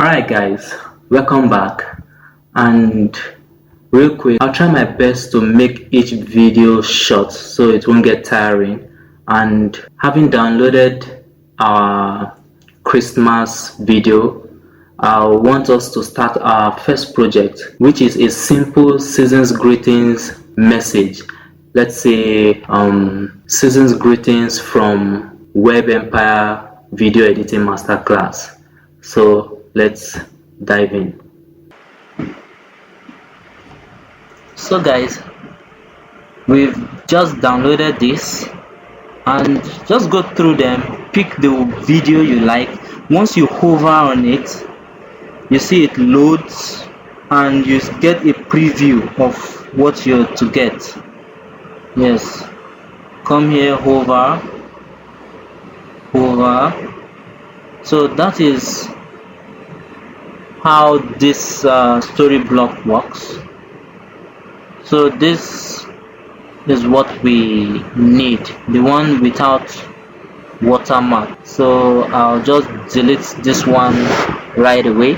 Alright guys, welcome back, and real quick I'll try my best to make each video short so it won't get tiring. And having downloaded our Christmas video, I want us to start our first project, which is a simple season's greetings message. Let's say season's greetings from Web Empire Video Editing Masterclass. So let's dive in. So guys, we've just downloaded this and just go through them, pick the video you like. Once you hover on it, you see it loads and you get a preview of what you're to get. Yes, come here, hover. So that is how this story block works. So this is what we need, the one without watermark. So I'll just delete this one right away.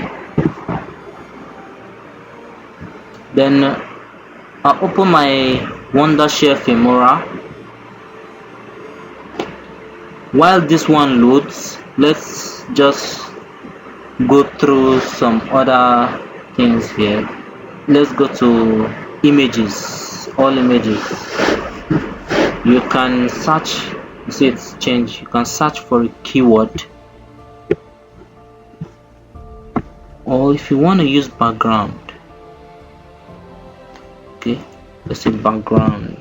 Then I'll open my Wondershare Filmora. While this one loads, let's just go through some other things here. Let's go to images, all images. You can search, you see it's changed, you can search for a keyword, or if you want to use background, okay, let's say background.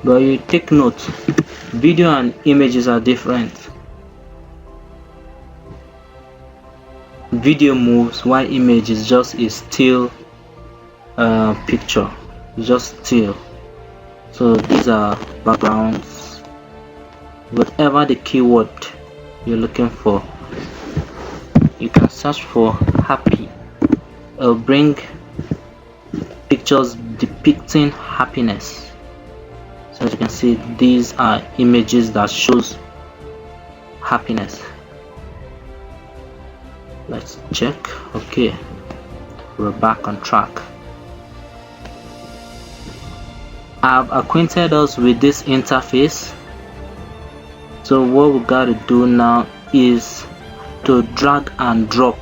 But you take note, video and images are different. Video moves while image is just a still picture, just still. So these are backgrounds. Whatever the keyword you're looking for, you can search for happy. It'll bring pictures depicting happiness. So as you can see, these are images that shows happiness. Let's check. Okay, we're back on track. I've acquainted us with this interface. So what we got to do now is to drag and drop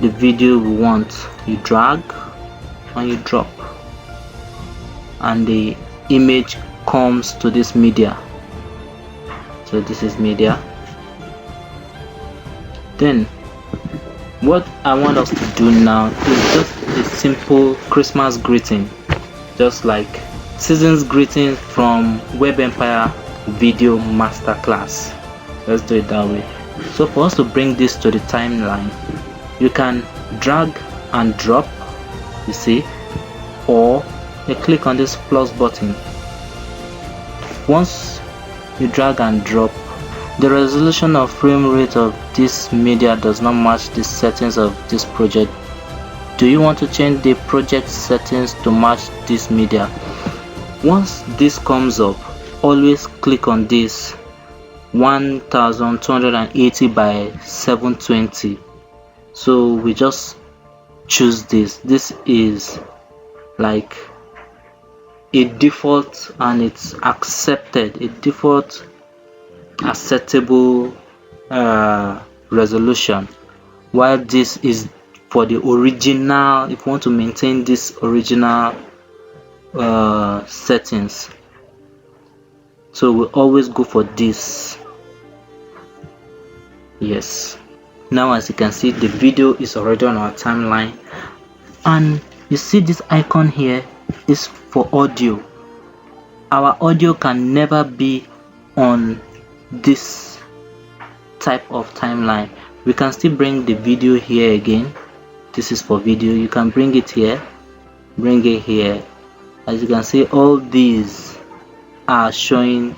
the video we want. You drag and you drop, and the image comes to this media. So this is media. Then what I want us to do now is just a simple Christmas greeting, just like season's greeting from Web Empire Video Masterclass. Let's do it that way. So for us to bring this to the timeline, you can drag and drop, you see, or you click on this plus button. Once you drag and drop, the resolution of frame rate of this media does not match the settings of this project. Do you want to change the project settings to match this media? Once this comes up, always click on this 1280 by 720. So we just choose this. This is like a default, and it's accepted, a default acceptable resolution, while this is for the original, if you want to maintain this original settings. So we always go for this. Yes, now as you can see, the video is already on our timeline, and you see this icon here is for audio. Our audio can never be on this type of timeline. We can still bring the video here again. This is for video. You can bring it here, bring it here. As you can see, all these are showing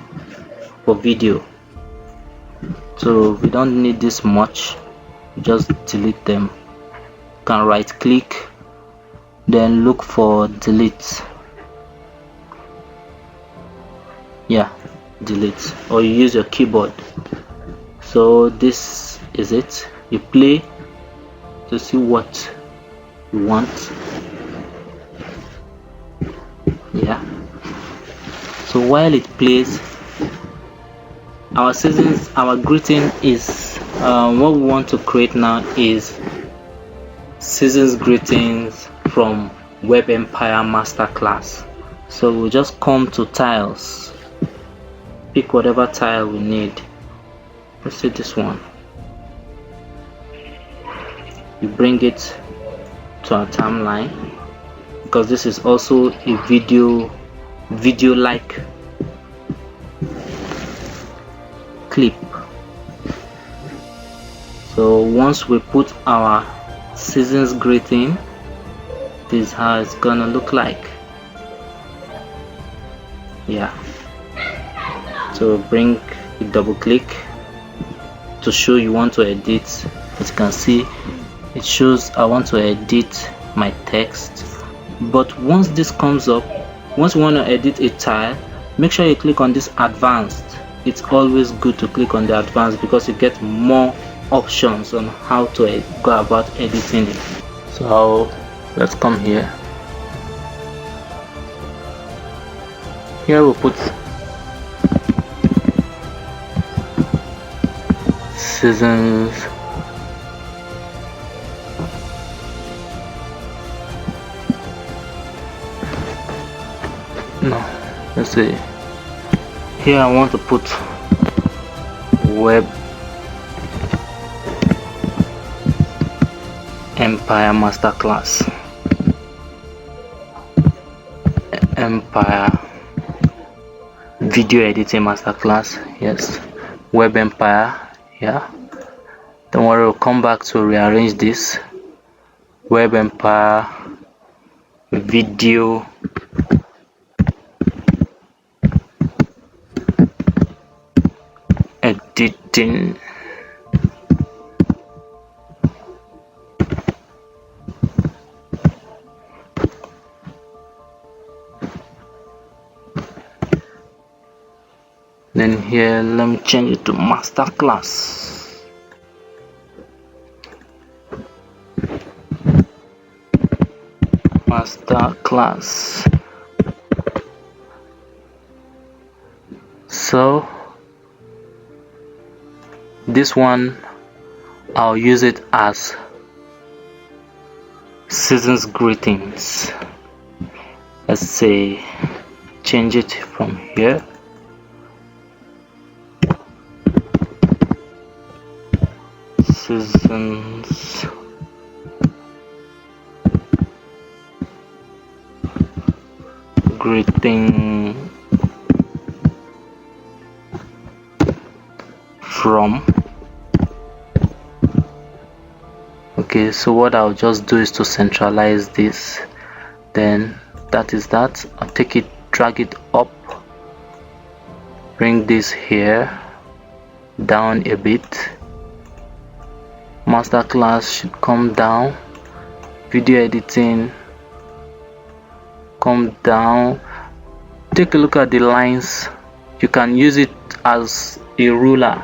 for video, so we don't need this much. Just delete them. You can right click, then look for delete. Yeah, delete, or you use your keyboard. So this is it. You play to see what you want. Yeah, so while it plays, our seasons, our greeting is what we want to create now is seasons greetings from Web Empire Masterclass. So we'll just come to tiles, pick whatever tile we need. Let's say this one. You bring it to our timeline, because this is also a video like clip. So once we put our seasons greeting, this is how it's gonna look like. Yeah, so bring a double click to show you want to edit. As you can see, it shows I want to edit my text. But once this comes up, once you want to edit a tile, make sure you click on this advanced. It's always good to click on the advanced because you get more options on how to go about editing it. So let's come here. Here we'll put seasons. No, let's see. Here I want to put Web Empire Masterclass. Empire Video Editing Masterclass. Yes, Web Empire. Yeah, don't worry, we'll come back to rearrange this. Web Empire Video Editing. Then here, let me change it to Masterclass. Masterclass. So this one I'll use it as seasons greetings. Let's say change it from here. Seasons greeting from. Okay, so what I'll just do is to centralize this. Then that is that. I'll take it, drag it up, bring this here down a bit. Masterclass should come down. Video editing, come down. Take a look at the lines. You can use it as a ruler.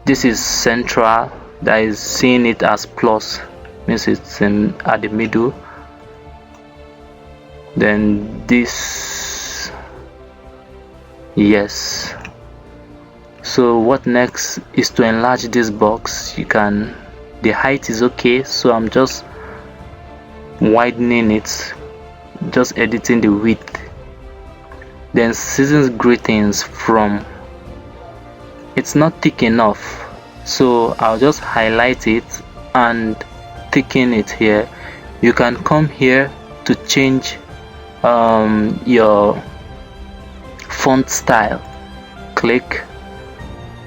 This is central. That is seeing it as plus, means it's at the middle. Then this, yes. So what next is to enlarge this box. You can, the height is okay, so I'm just widening it, just editing the width. Then seasons greetings from, it's not thick enough, so I'll just highlight it and thicken it here. You can come here to change your font style. Click.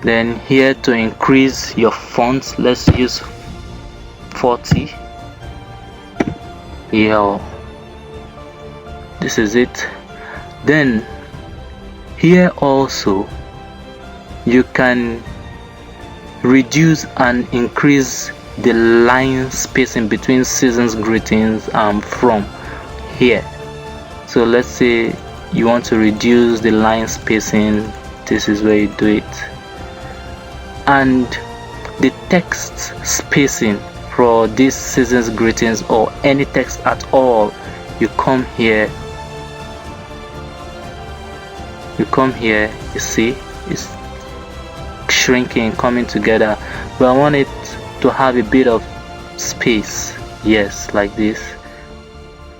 Then here to increase your font, let's use 40. Yeah, this is it. Then here also you can reduce and increase the line spacing between seasons greetings from here. So let's say you want to reduce the line spacing, this is where you do it. And the text spacing for this season's greetings or any text at all, you come here, you see it's shrinking, coming together, but I want it to have a bit of space, yes, like this.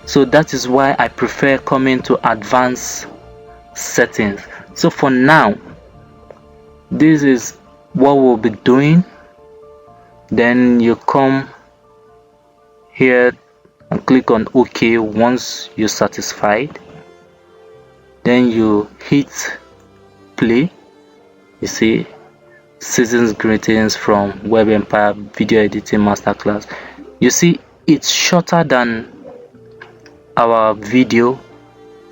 So that is why I prefer coming to advanced settings. So for now, this is what we'll be doing. Then you come here and click on OK once you're satisfied. Then you hit play. You see season's greetings from Web Empire Video Editing Masterclass. You see it's shorter than our video,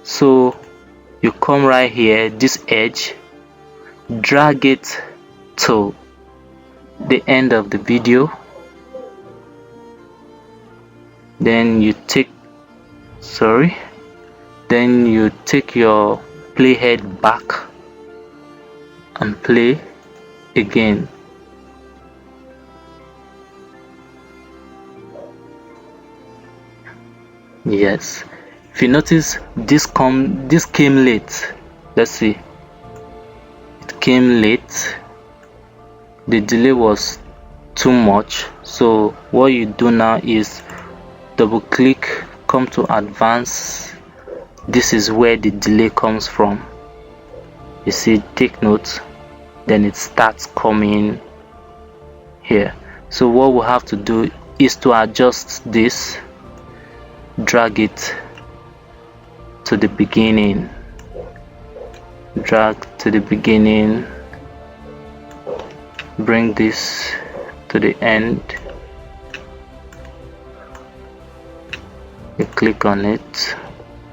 so you come right here, this edge, drag it to the end of the video, then you take your playhead back and play again. Yes, if you notice this came late. Let's see, it came late, the delay was too much. So what you do now is double click, come to advanced. This is where the delay comes from. You see, take note, then it starts coming here. So what we have to do is to adjust this, drag it to the beginning, drag to the beginning, bring this to the end, you click on it,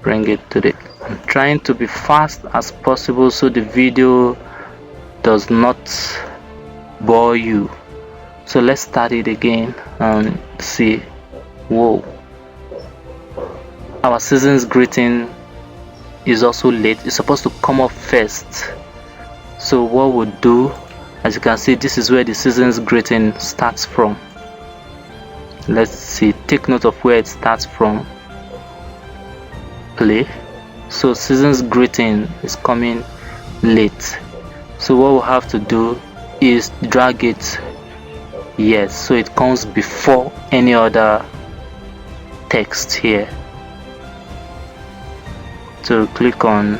bring it to the, I'm trying to be fast as possible so the video does not bore you. So let's start it again and see. Whoa, our season's greeting is also late. It's supposed to come up first. So what we'll do, as you can see, this is where the season's greeting starts from. Let's see, take note of where it starts from. Play. So season's greeting is coming late. So what we'll have to do is drag it, yes, so it comes before any other text here. So click on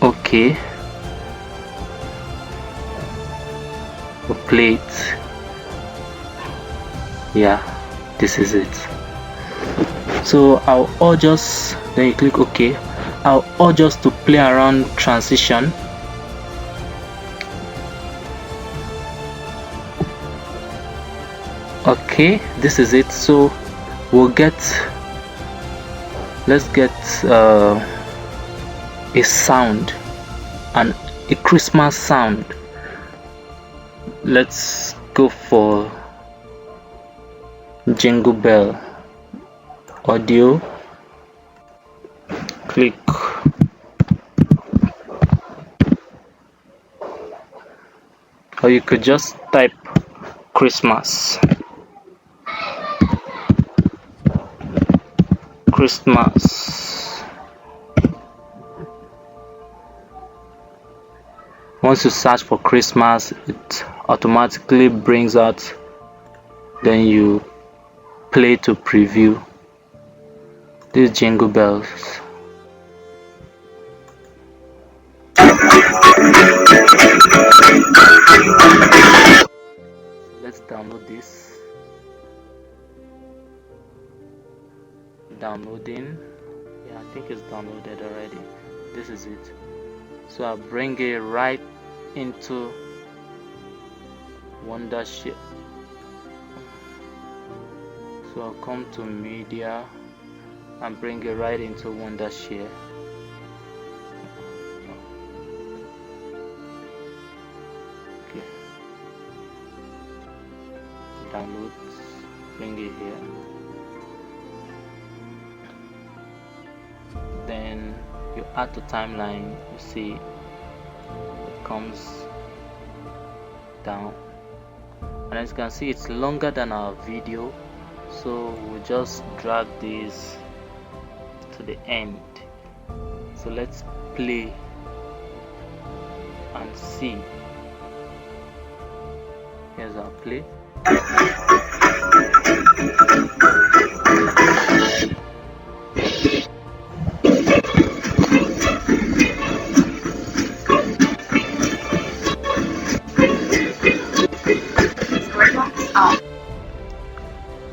OK, we'll play it. Yeah, this is it. So I'll adjust, then you click OK. I'll adjust to play around transition. Okay, this is it. So we'll get, let's get a sound, and a Christmas sound. Let's go for Jingle Bell audio. Click, or you could just type Christmas. Once you search for Christmas, it automatically brings out, then you play to preview these Jingle Bells. Let's download this. Downloading. Yeah, I think it's downloaded already. This is it. So I'll bring it right into Wondershare. So I'll come to media and bring it right into Wondershare. Okay. Download, bring it here. add to timeline, you see it comes down, and as you can see it's longer than our video, so we'll just drag this to the end. So let's play and see. Here's our play.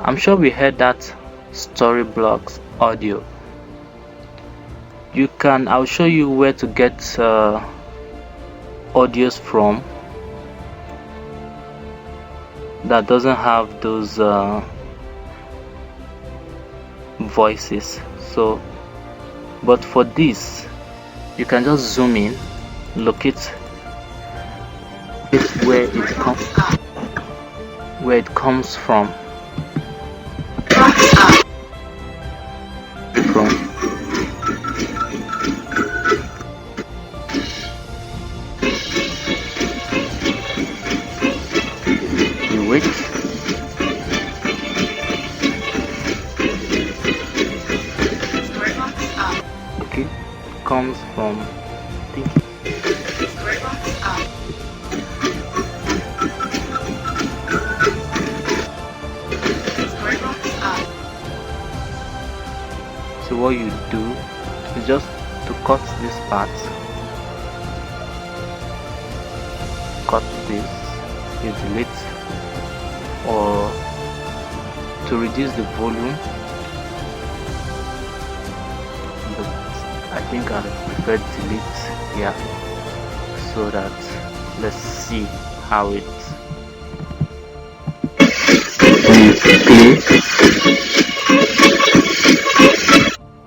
I'm sure we heard that Storyblocks audio. I'll show you where to get audios from that doesn't have those voices. So, but for this, you can just zoom in, locate it where it comes from. You wait. Okay, comes from So what you do is just to cut this part, cut this, you delete, or to reduce the volume, but I think I prefer delete, yeah, so that let's see how it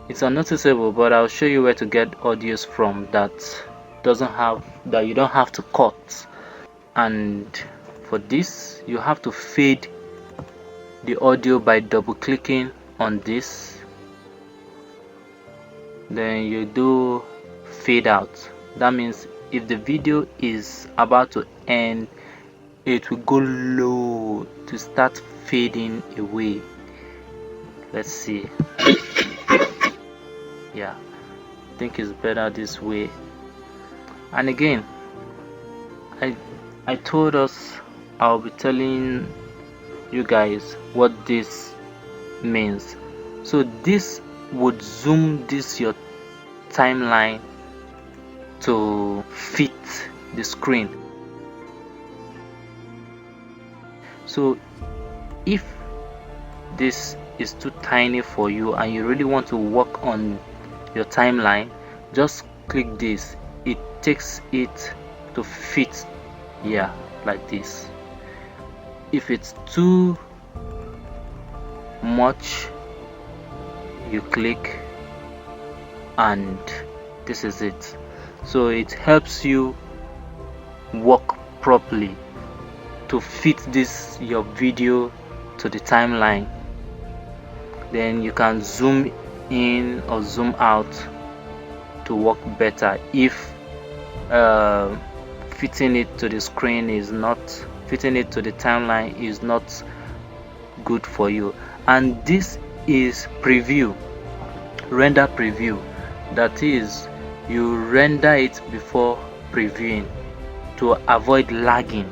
it's unnoticeable, but I'll show you where to get audios from that you don't have to cut. And for this, you have to fade the audio by double clicking on this, then you do fade out. That means if the video is about to end, it will go low to start fading away. Let's see. Yeah, I think it's better this way. And again, I told us I'll be telling you guys what this means. So this would zoom your timeline to fit the screen. So if this is too tiny for you and you really want to work on your timeline, just click this. It takes it to fit here like this. If it's too much, you click and this is it. So it helps you work properly to fit your video to the timeline. Then you can zoom in or zoom out to work better if fitting it to the screen is not, fitting it to the timeline is not good for you. And this is preview, render preview. That is, you render it before previewing to avoid lagging.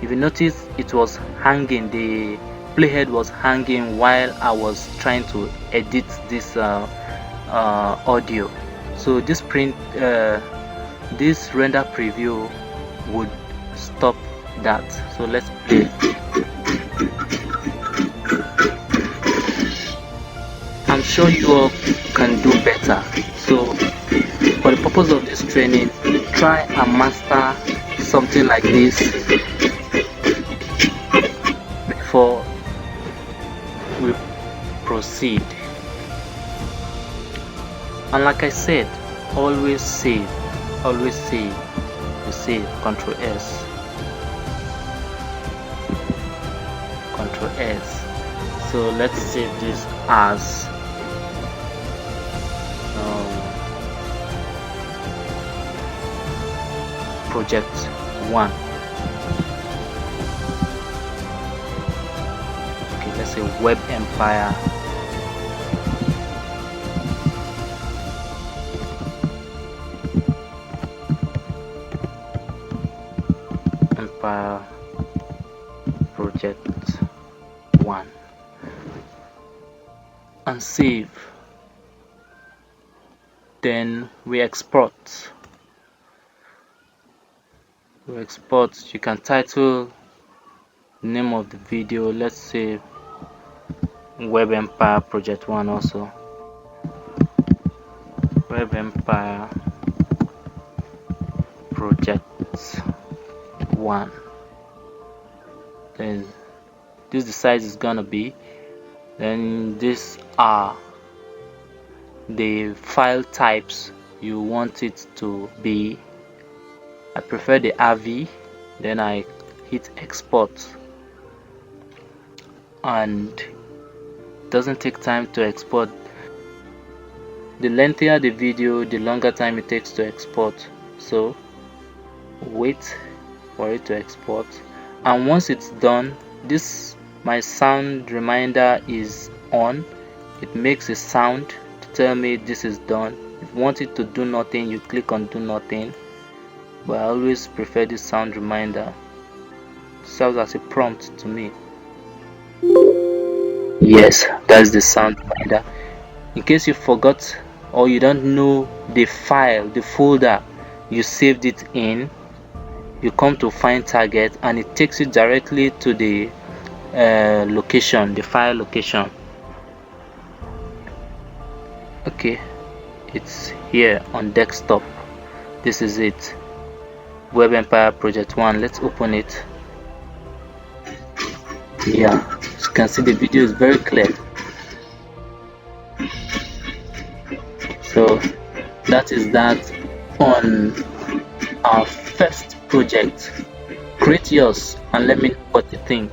If you notice, it was hanging, the playhead was hanging while I was trying to edit this audio. So this render preview would stop that. So let's play. I'm sure you all can do better. So for the purpose of this training, try and master something like this before we proceed. And like I said, always save, you save, Ctrl S, Ctrl S. So let's save this as Project 1. Okay, let's say Web Empire. Empire Project 1 and save. Then we export. You can title the name of the video, let's say Web Empire Project 1 also. Web Empire Project 1. Then this the size is gonna be. Then these are the file types you want it to be. I prefer the AVI. Then I hit export, and it doesn't take time to export. The lengthier the video, the longer time it takes to export, so wait for it to export. And once it's done, this my sound reminder is on. It makes a sound to tell me this is done. If you want it to do nothing, you click on do nothing, but I always prefer this sound reminder. It serves as a prompt to me. Yes, that's the sound reminder. In case you forgot or you don't know the file, the folder you saved it in, you come to find target and it takes you directly to the location, the file location. Okay, it's here on desktop. This is it, Web Empire Project 1. Let's open it. Yeah, as you can see, the video is very clear. So that is that on our first project. Create yours and let me know what you think.